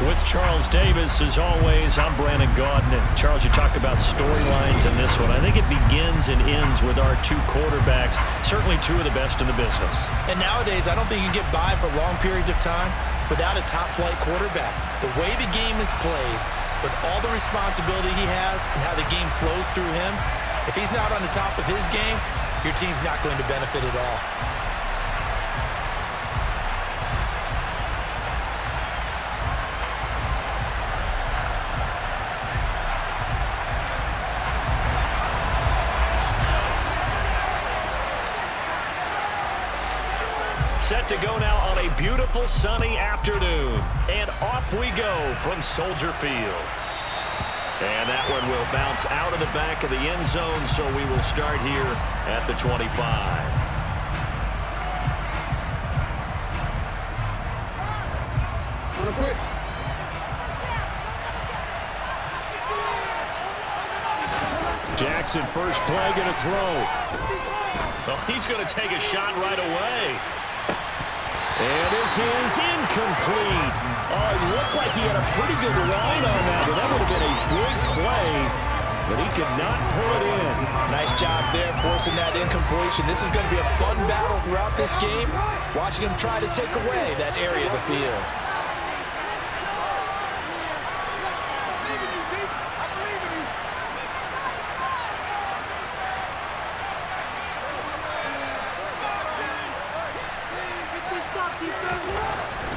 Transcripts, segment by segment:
With Charles Davis, as always, I'm Brandon Gaudin. Charles, you talk about storylines in this one. I think it begins and ends with our two quarterbacks, certainly two of the best in the business. And nowadays, I don't think you can get by for long periods of time without a top-flight quarterback. The way the game is played, with all the responsibility he has and how the game flows through him, if he's not on the top of his game, your team's not going to benefit at all. Set to go now on a beautiful sunny afternoon. And off we go from Soldier Field. And that one will bounce out of the back of the end zone, so we will start here at the 25. Jackson, first play, going to throw. Well, he's going to take a shot right away. And this is incomplete. Oh, it looked like he had a pretty good line on that, but that would have been a big play, but he could not pull it in. Nice job there forcing that incompletion. This is going to be a fun battle throughout this game, watching him try to take away that area of the field.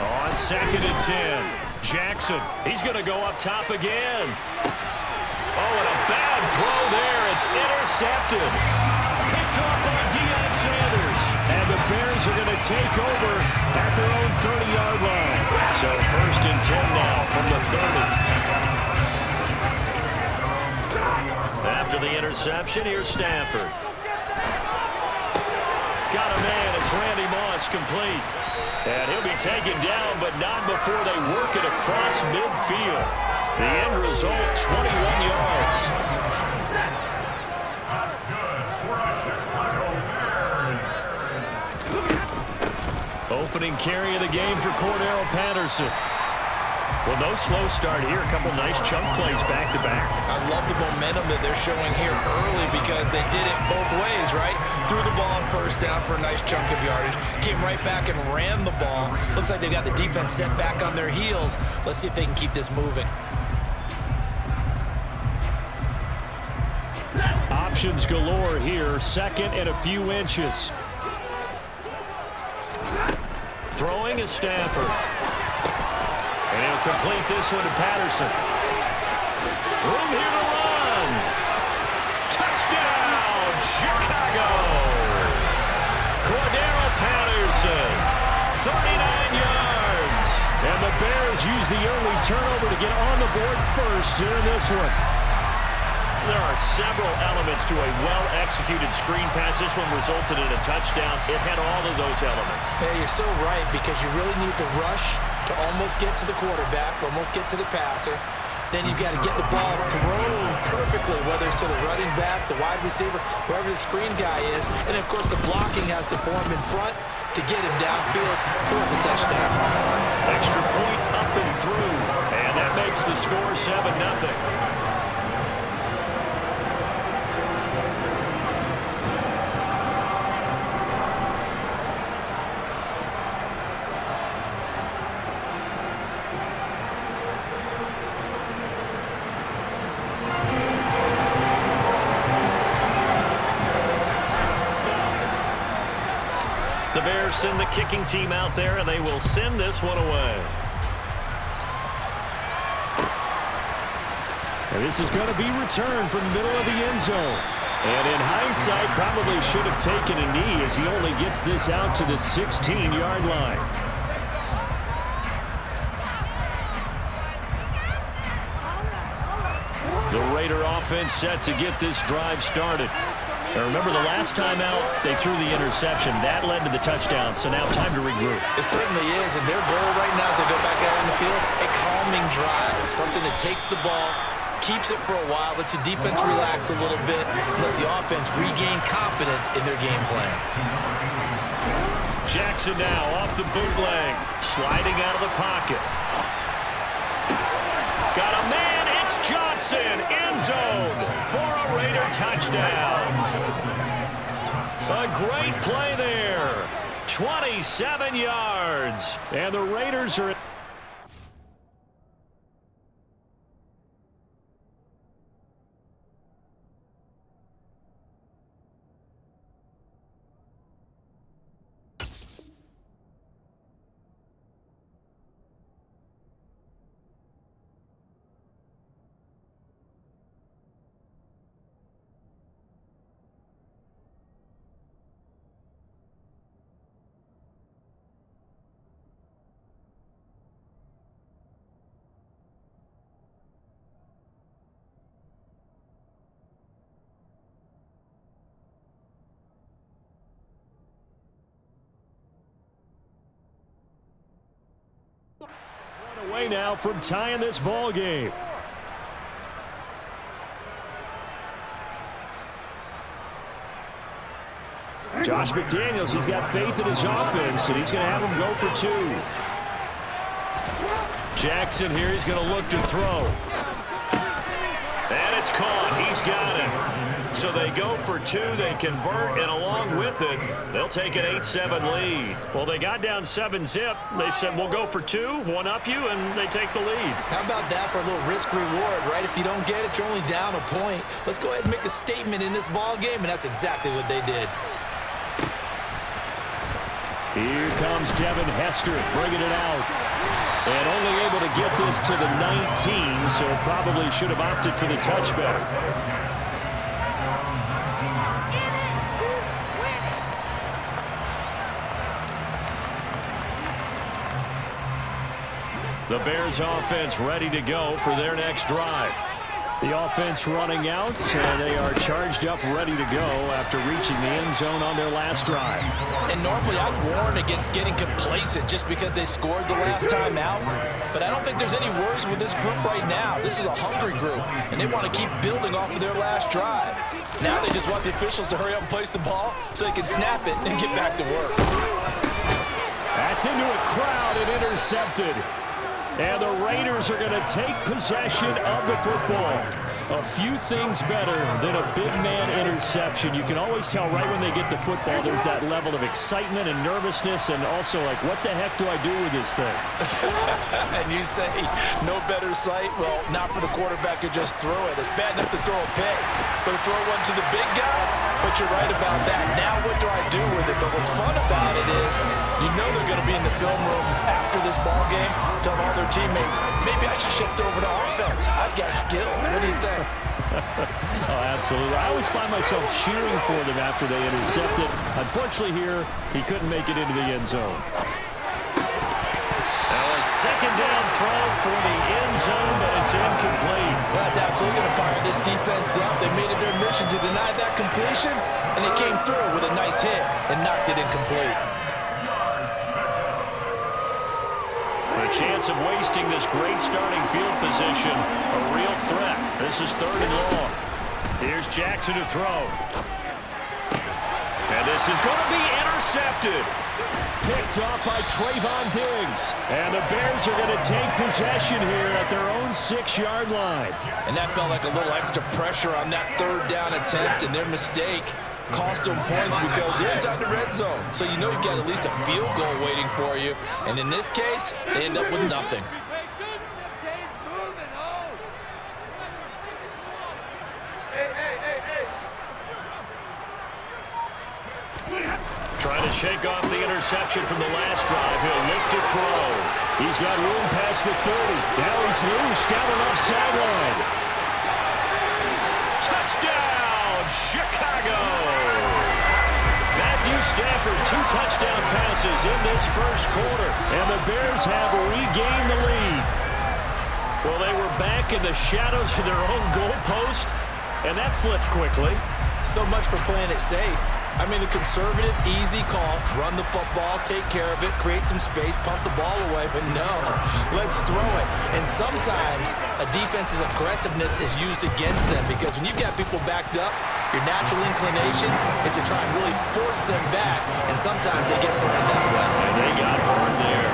On 2nd and 10, Jackson, he's going to go up top again. Oh, and a bad throw there. It's intercepted. Picked off by Deion Sanders. And the Bears are going to take over at their own 30-yard line. So 1st and 10 now from the 30. After the interception, here's Stafford. Got a man. It's Randy Moss, complete. And he'll be taken down, but not before they work it across midfield. The end result, 21 yards. Opening carry of the game for Cordero Patterson. Well, no slow start here. A couple nice chunk plays back-to-back. I love the momentum that they're showing here early because they did it both ways, right? Threw the ball on first down for a nice chunk of yardage. Came right back and ran the ball. Looks like they've got the defense set back on their heels. Let's see if they can keep this moving. Options galore here. 2nd and a few inches. Throwing is Stafford. And he'll complete this one to Patterson. Room here to run. Touchdown, Chicago. Cordero Patterson, 39 yards. And the Bears use the early turnover to get on the board first here in this one. There are several elements to a well-executed screen pass. This one resulted in a touchdown. It had all of those elements. Yeah, you're so right, because you really need the rush to almost get to the quarterback, almost get to the passer. Then you've got to get the ball thrown perfectly, whether it's to the running back, the wide receiver, whoever the screen guy is. And, of course, the blocking has to form in front to get him downfield for the touchdown. Extra point up and through, and that makes the score 7-0. The Bears send the kicking team out there, and they will send this one away. And this is going to be returned from the middle of the end zone. And in hindsight, probably should have taken a knee as he only gets this out to the 16-yard line. The Raider offense set to get this drive started. And remember, the last time out, they threw the interception. That led to the touchdown, so now time to regroup. It certainly is, and their goal right now as they go back out on the field, a calming drive, something that takes the ball, keeps it for a while, lets the defense relax a little bit, lets the offense regain confidence in their game plan. Jackson now off the bootleg, sliding out of the pocket. got a man. It's Johnson. End zone for a Raider touchdown. A great play there. 27 yards. And the Raiders are... away now from tying this ball game. Josh McDaniels, he's got faith in his offense, and he's going to have him go for 2. Jackson here, he's going to look to throw. And it's caught. He's got it. So they go for 2, they convert, and along with it, they'll take an 8-7 lead. Well, they got down 7-zip. They said, we'll go for 2, one up you, and they take the lead. How about that for a little risk-reward, right? If you don't get it, you're only down a point. Let's go ahead and make a statement in this ball game, and that's exactly what they did. Here comes Devin Hester bringing it out. And only able to get this to the 19, so probably should have opted for the touchback. The Bears offense ready to go for their next drive. The offense running out, and they are charged up, ready to go after reaching the end zone on their last drive. And normally I'd warn against getting complacent just because they scored the last time out, but I don't think there's any worries with this group right now. This is a hungry group, and they want to keep building off of their last drive. Now they just want the officials to hurry up and place the ball so they can snap it and get back to work. That's into a crowd and intercepted. And the Raiders are going to take possession of the football. A few things better than a big man interception. You can always tell right when they get the football, there's that level of excitement and nervousness, and also like, what the heck do I do with this thing? And you say, no better sight? Well, not for the quarterback who just threw it. It's bad enough to throw a pick, but to throw one to the big guy? But you're right about that. Now what do I do with it? But what's fun about it is, you know they're going to be in the film room after this ball game, tell all their teammates, maybe I should shift over to offense. I've got skills. What do you think? Oh, absolutely. I always find myself cheering for them after they intercept it. Unfortunately here, he couldn't make it into the end zone. Now a second down throw for the end zone, but it's incomplete. Well, that's absolutely going to fire this defense up. They made it their mission to deny that completion, and they came through with a nice hit and knocked it incomplete. A chance of wasting this great starting field position. A real threat. This is 3rd and long. Here's Jackson to throw. And this is going to be intercepted. Picked up by Trayvon Diggs. And the Bears are going to take possession here at their own 6-yard line. And that felt like a little extra pressure on that 3rd down attempt, and their mistake cost them points because they're inside the red zone. So you know you've got at least a field goal waiting for you. And in this case, they end up with nothing. Trying to shake off the interception from the last drive. He'll look to throw. He's got room past the 30. Now he's loose down the left sideline. Touchdown, Chicago! Matthew Stafford, 2 touchdown passes in this first quarter. And the Bears have regained the lead. Well, they were back in the shadows of their own goalpost, and that flipped quickly. So much for playing it safe. I mean, the conservative, easy call, run the football, take care of it, create some space, pump the ball away, but no, let's throw it. And sometimes a defense's aggressiveness is used against them because when you've got people backed up, your natural inclination is to try and really force them back, and sometimes they get burned that way. And they got burned there.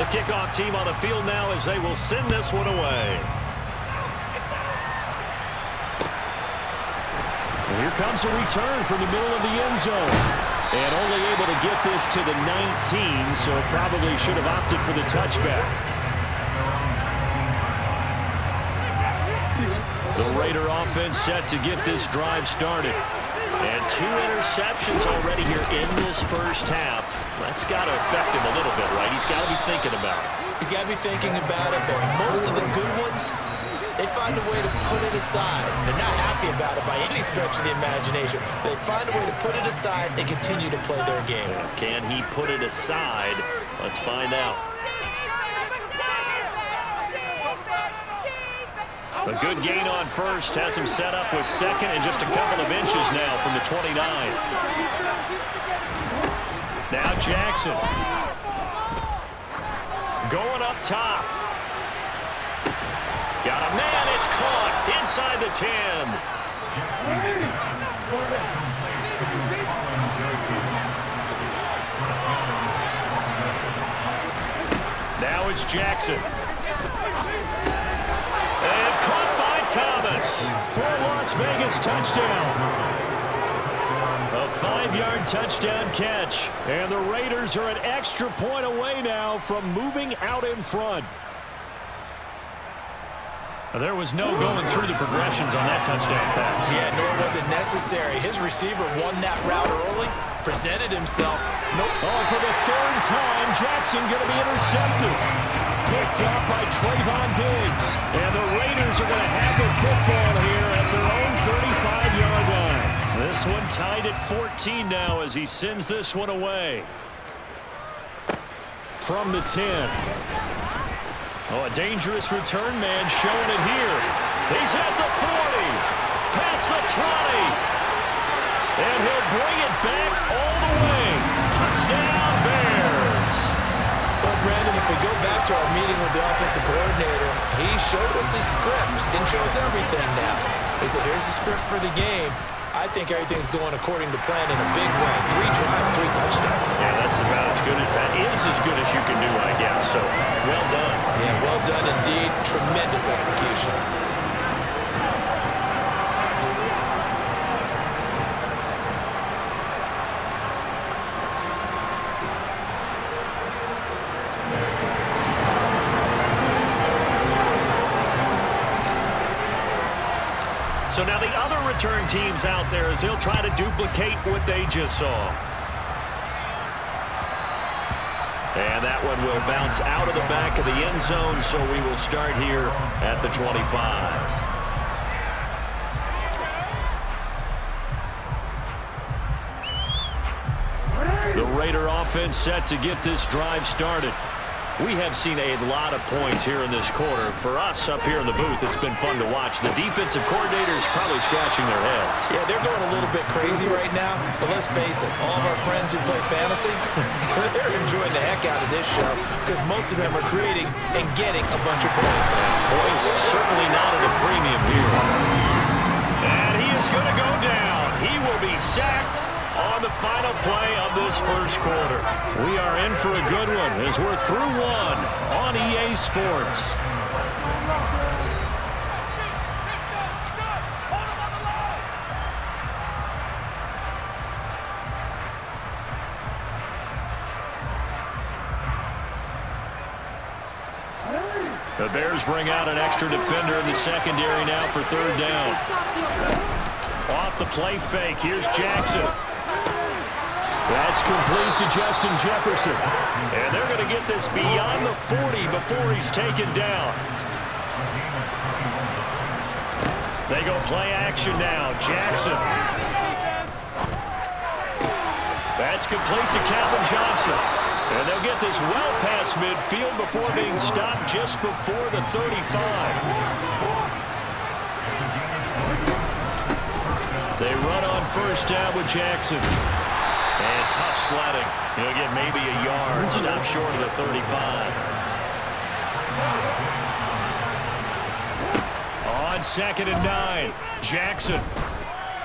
The kickoff team on the field now as they will send this one away. And here comes a return from the middle of the end zone. And only able to get this to the 19, so probably should have opted for the touchback. The Raider offense set to get this drive started. And 2 interceptions already here in this first half. That's got to affect him a little bit, right? He's got to be thinking about it. He's got to be thinking about it, but most of the good ones, they find a way to put it aside. They're not happy about it by any stretch of the imagination. They find a way to put it aside and continue to play their game. Can he put it aside? Let's find out. A good gain on first has him set up with second and just a couple of inches now from the 29. Now Jackson. Going up top. Got a man, it's caught inside the 10. Now it's Jackson. And caught by Thomas for a Las Vegas touchdown. A 5-yard touchdown catch. And the Raiders are an extra point away now from moving out in front. There was no going through the progressions on that touchdown pass. Yeah, nor was it necessary. His receiver won that route early, presented himself. Nope. Oh, for the 3rd time, Jackson going to be intercepted. Picked up by Trayvon Diggs. And the Raiders are going to have the football here at their own 35-yard line. This one tied at 14 now as he sends this one away. From the 10. Oh, a dangerous return man showing it here. He's at the 40. Past the 20. And he'll bring it back all the way. Touchdown, Bears. Well, Brandon, if we go back to our meeting with the offensive coordinator, he showed us his script. Didn't show us everything now. He said, here's the script for the game. I think everything's going according to plan in a big way. 3 drives, 3 touchdowns. Yeah, that's about as good as that is as good as you can do, I guess. So, well done. Yeah, well done indeed. Tremendous execution. So now the other return teams out there as they'll try to duplicate what they just saw. And that one will bounce out of the back of the end zone, so we will start here at the 25. The Raider offense set to get this drive started. We have seen a lot of points here in this quarter. For us up here in the booth, it's been fun to watch. The defensive coordinators probably scratching their heads. Yeah, they're going a little bit crazy right now, but let's face it, all of our friends who play fantasy, they're enjoying the heck out of this show because most of them are creating and getting a bunch of points. Points certainly not at a premium here. And he is going to go down. He will be sacked on the final play of this first quarter. We are in for a good one as we're through one on EA Sports. The Bears bring out an extra defender in the secondary now for 3rd down. Off the play fake, here's Jackson. That's complete to Justin Jefferson. And they're going to get this beyond the 40 before he's taken down. They go play action now. Jackson. That's complete to Calvin Johnson. And they'll get this well past midfield before being stopped just before the 35. They run on 1st down with Jackson. And tough sledding. He'll get maybe a yard. Stop short of the 35. On 2nd and 9, Jackson.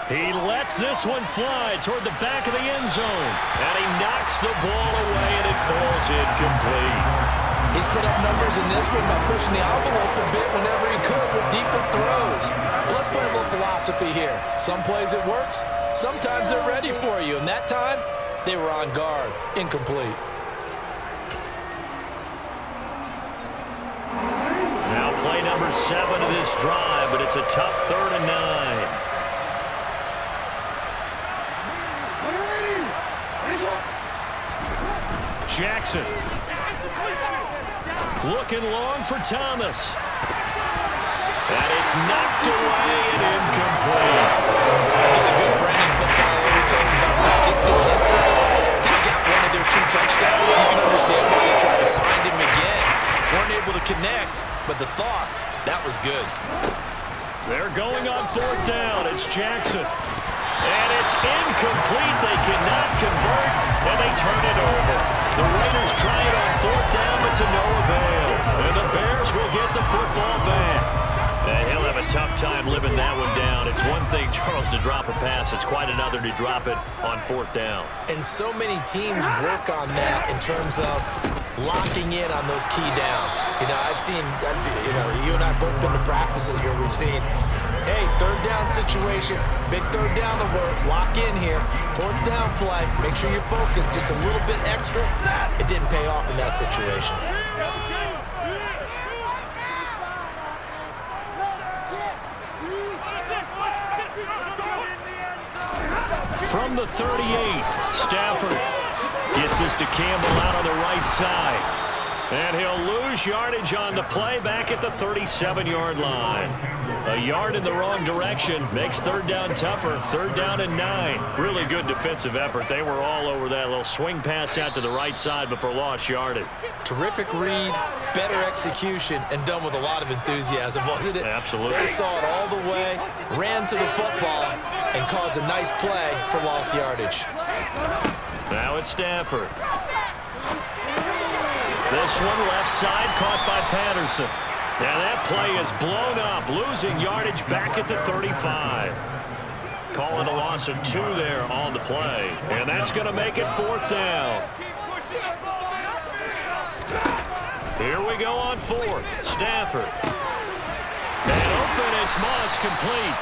He lets this one fly toward the back of the end zone. And he knocks the ball away, and it falls incomplete. He's put up numbers in this one by pushing the envelope a bit whenever he could with deeper throws. But let's play a little philosophy here. Some plays it works, sometimes they're ready for you, and that time, they were on guard. Incomplete. Now play number 7 of this drive, but it's a tough 3rd and 9. Jackson. Looking long for Thomas. And it's knocked away and incomplete. Again, a good friend in football always talks about predictive history. He's got one of their 2 touchdowns. You can understand why they tried to find him again. Weren't able to connect, but the thought, that was good. They're going on 4th down. It's Jackson. And it's incomplete. They cannot convert, and they turn it over. The Raiders try it on 4th down, but to no avail. And the Bears will get the football back. He'll have a tough time living that one down. It's one thing, Charles, to drop a pass. It's quite another to drop it on 4th down. And so many teams work on that in terms of locking in on those key downs. You know, you and I both been to practices where we've seen, hey, 3rd down situation, big 3rd down alert, lock in here, 4th down play, make sure you're focused just a little bit extra. It didn't pay off in that situation. From the 38, Stafford gets this to Campbell out on the right side. And he'll lose yardage on the play back at the 37-yard line. A yard in the wrong direction makes 3rd down tougher. 3rd down and 9. Really good defensive effort. They were all over that little swing pass out to the right side before lost yardage. Terrific read, better execution, and done with a lot of enthusiasm, wasn't it? Absolutely. They saw it all the way, ran to the football, and caused a nice play for lost yardage. Now it's Stafford. This one left side caught by Patterson. And that play is blown up, losing yardage back at the 35. Calling a loss of 2 there on the play. And that's going to make it 4th down. Here we go on 4th. Stafford. And open, it's Moss, complete.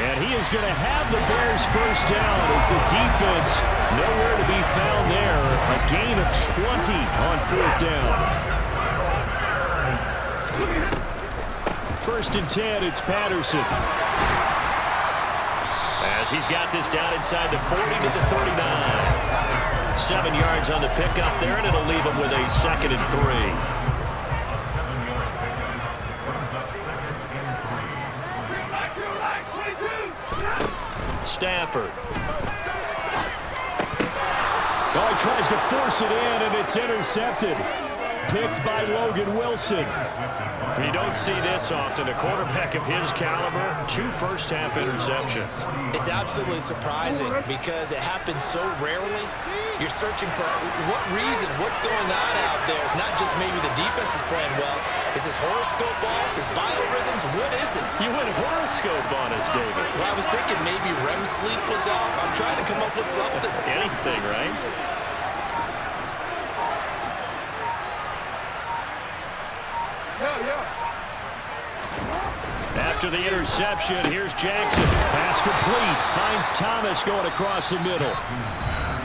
And he is going to have the Bears first down as the defense nowhere to be found there. A gain of 20 on 4th down. 1st and 10, it's Patterson. As he's got this down inside the 40 to the 39. 7 yards on the pickup there, and it'll leave him with a 2nd and 3. Stafford. Oh, he tries to force it in, and it's intercepted. Picked by Logan Wilson. You don't see this often. A quarterback of his caliber, 2 first-half interceptions. It's absolutely surprising because it happens so rarely. You're searching for what reason, what's going on out there. It's not just maybe the defense is playing well. Is his horoscope off? His biorhythms? What is it? You went horoscope on us, David. Well, I was thinking maybe REM sleep was off. I'm trying to come up with something. Anything, right? After the interception, here's Jackson. Pass complete. Finds Thomas going across the middle.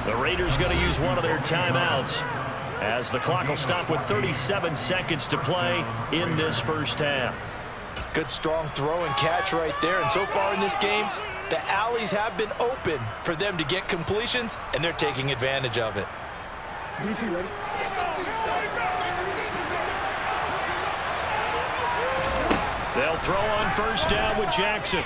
The Raiders going to use one of their timeouts as the clock will stop with 37 seconds to play in this first half. Good strong throw and catch right there. And so far in this game, the alleys have been open for them to get completions, and they're taking advantage of it. Ready? They'll throw on first down with Jackson.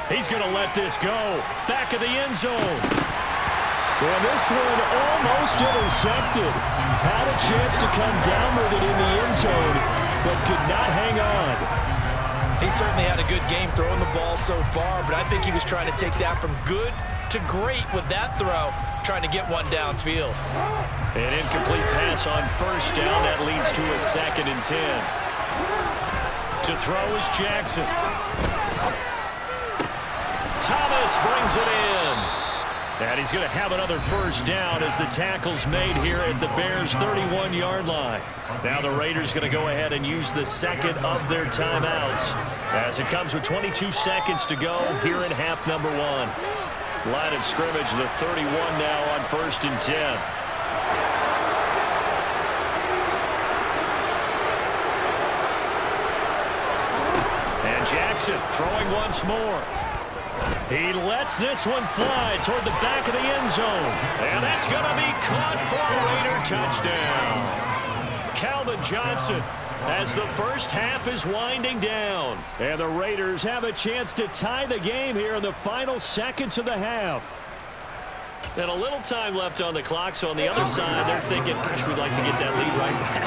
He's going to let this go. Back of the end zone. And this one almost intercepted. Had a chance to come down with it in the end zone, but could not hang on. He certainly had a good game throwing the ball so far, but I think he was trying to take that from good to great with that throw, trying to get one downfield. An incomplete pass on first down. That leads to a 2nd and 10. To throw is Jackson. Thomas brings it in. And he's going to have another first down as the tackle's made here at the Bears' 31-yard line. Now the Raiders going to go ahead and use the second of their timeouts as it comes with 22 seconds to go here in half number 1. Line of scrimmage, the 31 now on 1st and 10. And Jackson throwing once more. He lets this one fly toward the back of the end zone. And that's going to be caught for a Raider touchdown. Calvin Johnson as the first half is winding down. And the Raiders have a chance to tie the game here in the final seconds of the half. And a little time left on the clock, so on the other side, they're thinking, gosh, we'd like to get that lead right back.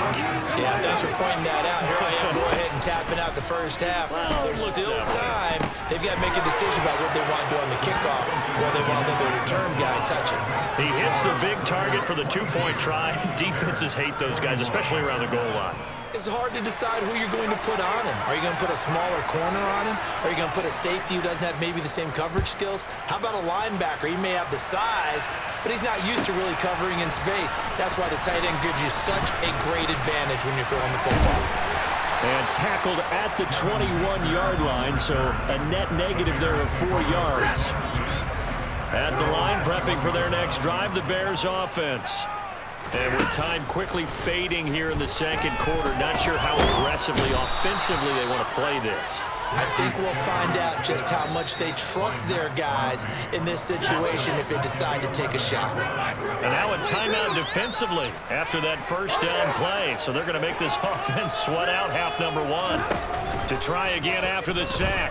Yeah, thanks for pointing that out. Here I am, go ahead and tapping out the first half. Well, there's still time. They've got to make a decision about what they want to do on the kickoff, or they want to let their return guy touch it. He hits the big target for the two-point try. Defenses hate those guys, especially around the goal line. It's hard to decide who you're going to put on him. Are you going to put a smaller corner on him? Are you going to put a safety who doesn't have maybe the same coverage skills? How about a linebacker? He may have the size, but he's not used to really covering in space. That's why the tight end gives you such a great advantage when you're throwing the football. And tackled at the 21-yard line, so a net negative there of 4 yards. At the line, prepping for their next drive, the Bears offense. And with time quickly fading here in the second quarter, not sure how aggressively, offensively they want to play this. I think we'll find out just how much they trust their guys in this situation if they decide to take a shot. And now a timeout defensively after that first down play. So they're going to make this offense sweat out half number 1. To try again after the sack.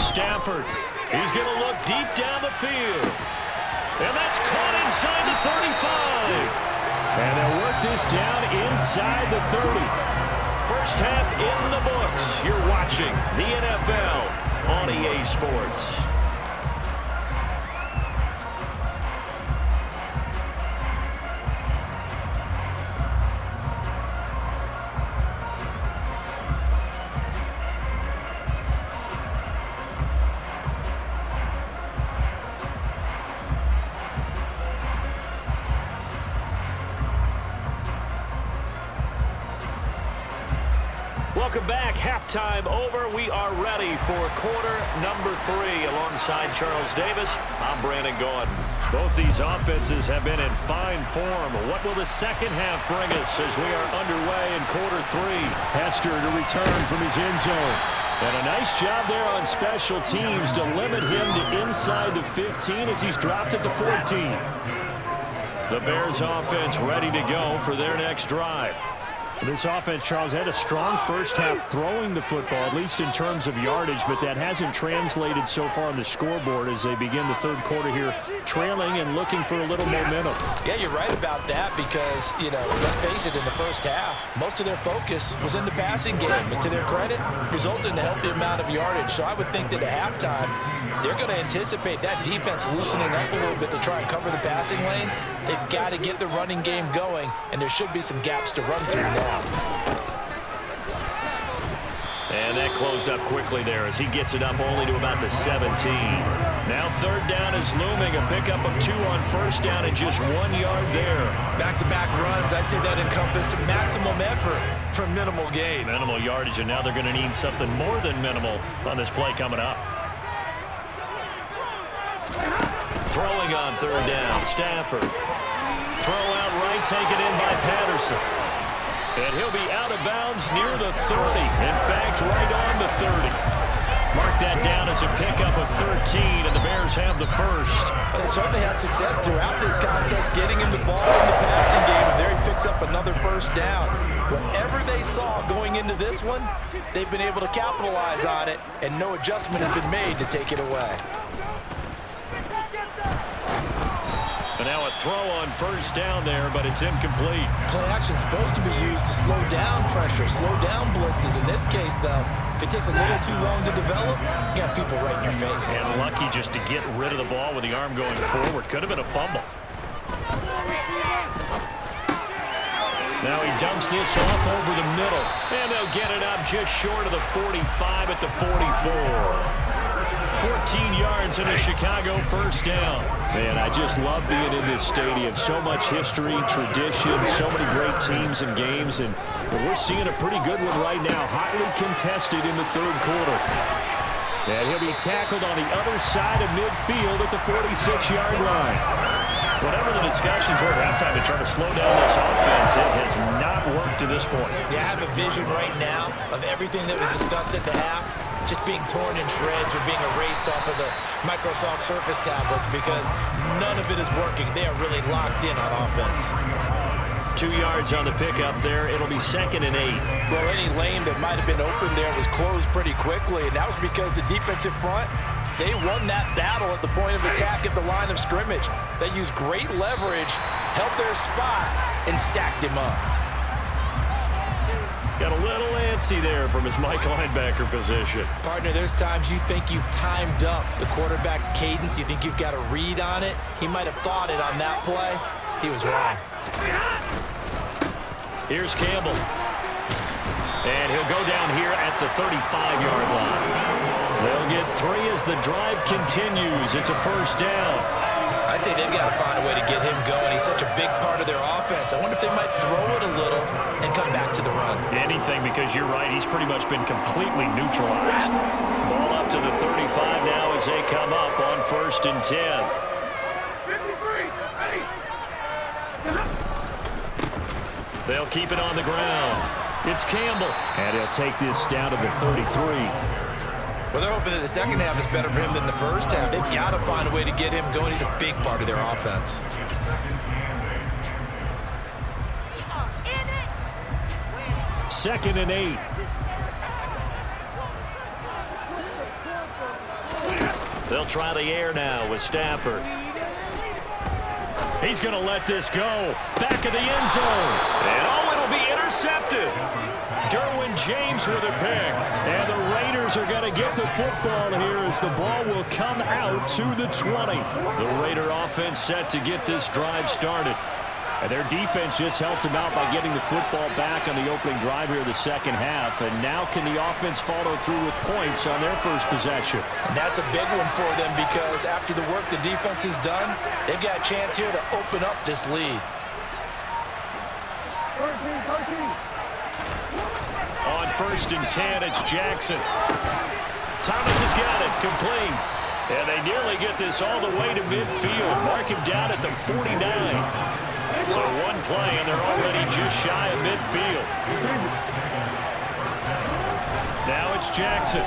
Stafford, he's going to look deep down the field. And that's caught inside the 35. And they'll work this down inside the 30. First half in the books. You're watching the NFL on EA Sports. Welcome back. Halftime over. We are ready for quarter number 3. Alongside Charles Davis, I'm Brandon Gaudin. Both these offenses have been in fine form. What will the second half bring us as we are underway in quarter 3? Hester to return from his end zone. And a nice job there on special teams to limit him to inside the 15 as he's dropped at the 14. The Bears offense ready to go for their next drive. This offense, Charles, had a strong first half throwing the football, at least in terms of yardage, but that hasn't translated so far on the scoreboard as they begin the third quarter here, trailing and looking for a little momentum. Yeah, you're right about that because, let's face it, in the first half, most of their focus was in the passing game. And to their credit, resulted in a healthy amount of yardage. So I would think that at halftime, they're going to anticipate that defense loosening up a little bit to try and cover the passing lanes. They've got to get the running game going, and there should be some gaps to run through now. And that closed up quickly there as he gets it up only to about the 17. Now third down is looming. A pickup of 2 on first down and just 1 yard there. Back-to-back runs, I'd say that encompassed maximum effort for minimal gain. Minimal yardage, and now they're going to need something more than minimal on this play coming up. Throwing on third down, Stafford. Throw out right, taken in by Patterson. And he'll be out of bounds near the 30. In fact, right on the 30. Mark that down as a pickup of 13, and the Bears have the first. Well, they certainly had success throughout this contest, getting him the ball in the passing game. And there he picks up another first down. Whatever they saw going into this one, they've been able to capitalize on it, and no adjustment has been made to take it away. And now a throw on first down there, but it's incomplete. Play action is supposed to be used to slow down pressure, slow down blitzes. In this case, though, if it takes a little too long to develop, you got people right in your face. And lucky just to get rid of the ball with the arm going forward. Could have been a fumble. Now he dumps this off over the middle. And they'll get it up just short of the 45 at the 44. 14 yards and a Chicago first down. Man, I just love being in this stadium. So much history, tradition, so many great teams and games, and we're seeing a pretty good one right now. Hotly contested in the third quarter. And he'll be tackled on the other side of midfield at the 46-yard line. Whatever the discussions were at halftime to try to slow down this offense, it has not worked to this point. Yeah, I have a vision right now of everything that was discussed at the half just being torn in shreds or being erased off of the Microsoft Surface tablets because none of it is working. They are really locked in on offense. 2 yards on the pickup there. It'll be 2nd and 8. Well, any lane that might have been open there was closed pretty quickly, and that was because the defensive front, they won that battle at the point of attack at the line of scrimmage. They used great leverage, held their spot, and stacked him up. Got a little antsy there from his Mike linebacker position. Partner, there's times you think you've timed up the quarterback's cadence. You think you've got a read on it. He might have thought it on that play. He was wrong. Here's Campbell. And he'll go down here at the 35-yard line. They'll get 3 as the drive continues. It's a first down. I'd say they've got to find a way to get him going. He's such a big part of their offense. I wonder if they might throw it a little and come back to the run. Anything, because you're right. He's pretty much been completely neutralized. Ball up to the 35 now as they come up on 1st and 10. They'll keep it on the ground. It's Campbell. And he'll take this down to the 33. Well, they're hoping that the second half is better for him than the first half. They've got to find a way to get him going. He's a big part of their offense. Second and 8. They'll try the air now with Stafford. He's going to let this go. Back of the end zone. And it'll be intercepted. Derwin James with a pick. And the Raiders are going to get the football here as the ball will come out to the 20. The Raider offense set to get this drive started. And their defense just helped them out by getting the football back on the opening drive here in the second half. And now can the offense follow through with points on their first possession? And that's a big one for them because after the work the defense has done, they've got a chance here to open up this lead. On 1st and 10, it's Jackson. Thomas has got it, complete. And they nearly get this all the way to midfield. Mark him down at the 49. So one play, and they're already just shy of midfield. Now it's Jackson.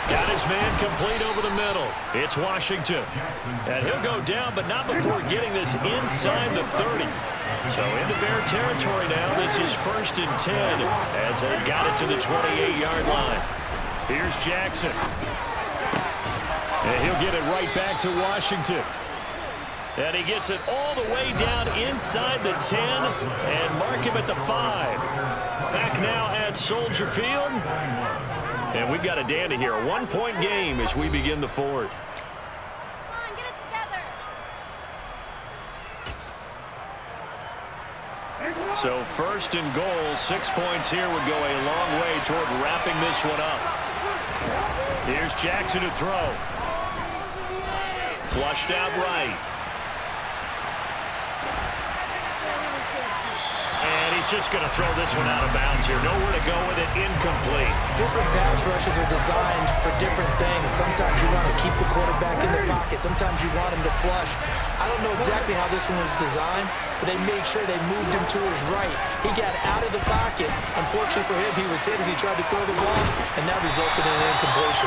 Got his man complete over the middle. It's Washington. And he'll go down, but not before getting this inside the 30. So into Bear territory now. This is 1st and 10 as they've got it to the 28-yard line. Here's Jackson. And he'll get it right back to Washington. And he gets it all the way down inside the 10 and mark him at the 5. Back now at Soldier Field. And we've got a dandy here. A 1-point game as we begin the 4th. Come on, get it together. So 1st and goal, 6 points here would go a long way toward wrapping this one up. Here's Jackson to throw. Flushed out right. And he's just going to throw this one out of bounds here. Nowhere to go with it, incomplete. Different pass rushes are designed for different things. Sometimes you want to keep the quarterback in the pocket. Sometimes you want him to flush. I don't know exactly how this one was designed, but they made sure they moved him to his right. He got out of the pocket. Unfortunately for him, he was hit as he tried to throw the ball, and that resulted in an incompletion.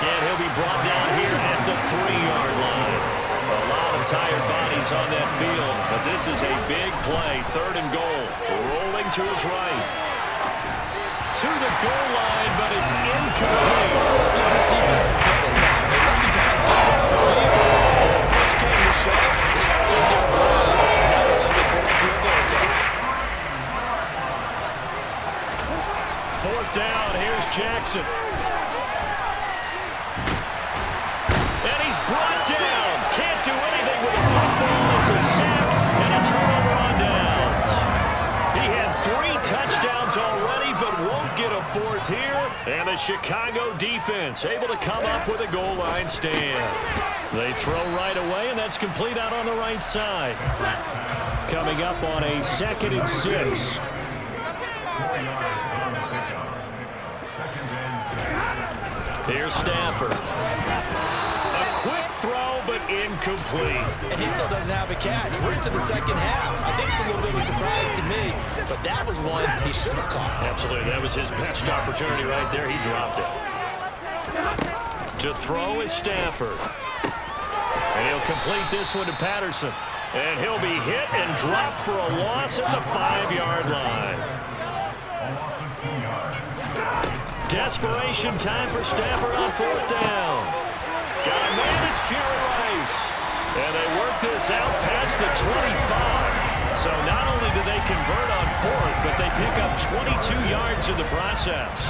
And he'll be brought down here at the 3-yard line. A lot of tired bodies on that field, but this is a big play. 3rd and goal. Rolling to his right. To the goal line, but it's incomplete. Let's give this defense some credit now. They let the guys get downfield. When push came to shove, they stood their ground. Now they're letting the first field goal attempt. 4th down. Here's Jackson. And he's brought down. Can't do anything with the football. It's a sack and a turnover on downs. He had 3 touchdowns already, but won't get a 4th here. And the the Chicago defense able to come up with a goal line stand. They throw right away, and that's complete out on the right side. Coming up on a 2nd and 6. Here's Stafford. A quick throw, but incomplete. And he still doesn't have a catch. We're into the second half. I think it's a little bit of a surprise to me, but that was one he should have caught. Absolutely. That was his best opportunity right there. He dropped it. To throw is Stafford. And he'll complete this one to Patterson. And he'll be hit and dropped for a loss at the 5-yard line. Desperation time for Stafford on 4th down. Got a man, it's Jerry Rice. And they work this out past the 25. So not only do they convert on 4th, but they pick up 22 yards in the process.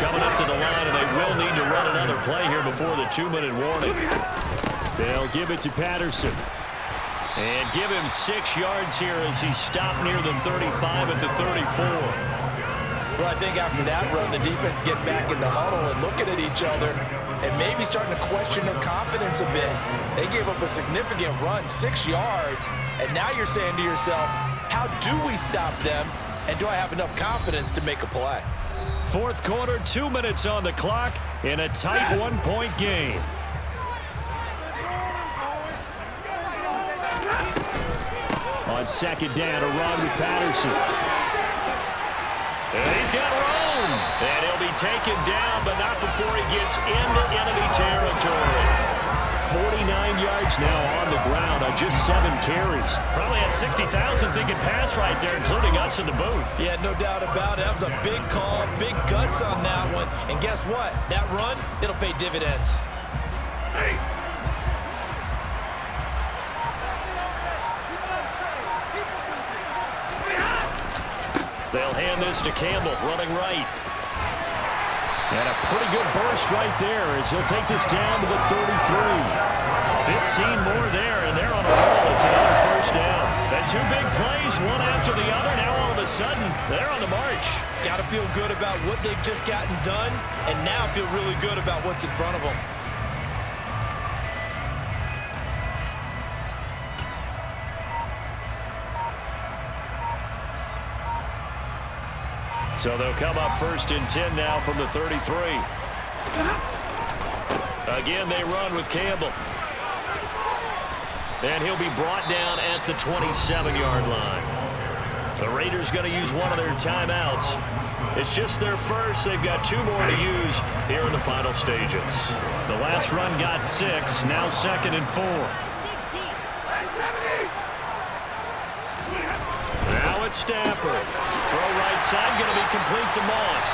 Coming up to the line, and they will need to run another play here before the 2-minute warning. They'll give it to Patterson. And give him 6 yards here as he stopped near the 35 at the 34. Well, I think after that run, the defense get back in the huddle and looking at each other and maybe starting to question their confidence a bit. They gave up a significant run, 6 yards, and now you're saying to yourself, how do we stop them, and do I have enough confidence to make a play? 4th quarter, 2 minutes on the clock in a tight 1-point game. On 2nd down, a run with Patterson. And he's got room. And he'll be taken down, but not before he gets into enemy territory. 49 yards now on the ground on just 7 carries. Probably had 60,000 thinking pass right there, including us in the booth. Yeah, no doubt about it. That was a big call, big guts on that one. And guess what? That run, it'll pay dividends. Hey. They'll hand this to Campbell, running right. And a pretty good burst right there as he'll take this down to the 33. 15 more there, and they're on a roll. It's another 1st down. And 2 big plays, one after the other. Now all of a sudden, they're on the march. Got to feel good about what they've just gotten done, and now feel really good about what's in front of them. So they'll come up 1st and 10 now from the 33. Again, they run with Campbell. And he'll be brought down at the 27-yard line. The Raiders going to use one of their timeouts. It's just their first. They've got 2 more to use here in the final stages. The last run got 6. Now 2nd and 4. Now it's Stafford. Throw right side, going to be complete to Moss.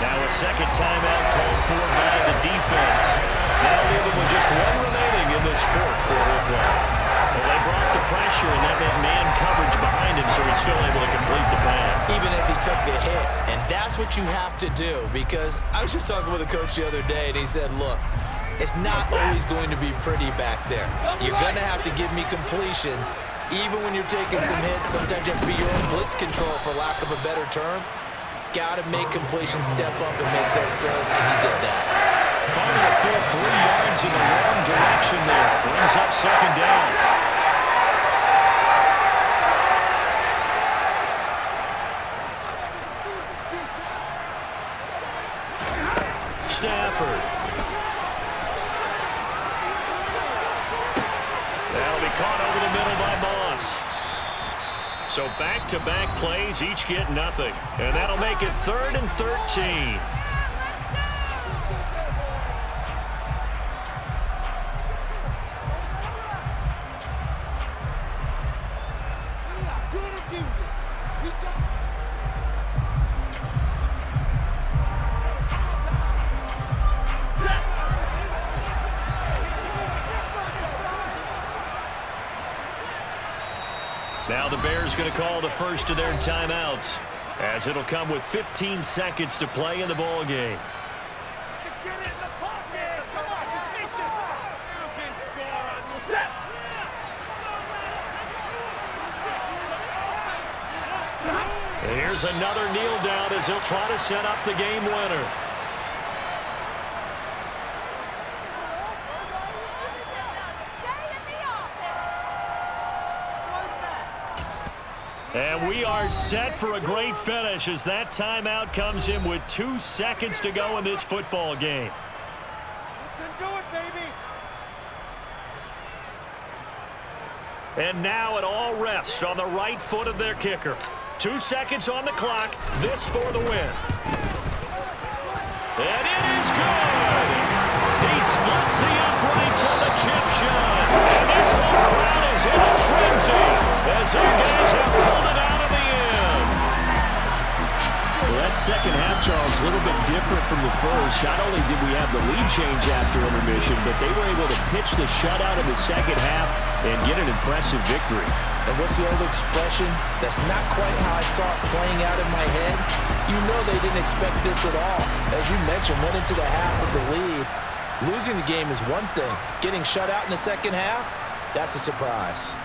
Now a 2nd timeout called for by the defense. Now leaving with just 1 remaining in this 4th quarter play. Well, they brought the pressure, and that meant man coverage behind him, so he's still able to complete the pass. Even as he took the hit, and that's what you have to do, because I was just talking with a coach the other day, and he said, look, it's not always going to be pretty back there. You're going to have to give me completions. Even when you're taking some hits, sometimes you have to be your own blitz control, for lack of a better term. Got to make completions, step up and make those throws, and he did that. Probably a full 3 yards in the wrong direction there. Brings up 2nd down. Stafford. That'll be caught over the middle by Moss. So back-to-back plays, each get nothing. And that'll make it 3rd and 13. Now the Bears going to call the first of their timeouts, as it'll come with 15 seconds to play in the ball game. Here's another kneel down as he'll try to set up the game winner. And we are set for a great finish as that timeout comes in with 2 seconds to go in this football game. You can do it, baby. And now it all rests on the right foot of their kicker. 2 seconds on the clock. This for the win. And it is good. He splits the uprights on the chip shot. And this whole crowd is in a frenzy as our guys have pulled it out of the end. Well, that second half, Charles, a little bit different from the first. Not only did we have the lead change after intermission, but they were able to pitch the shutout in the second half and get an impressive victory. And what's the old expression? That's not quite how I saw it playing out in my head. You know they didn't expect this at all. As you mentioned, went into the half with the lead. Losing the game is one thing. Getting shut out in the second half, that's a surprise.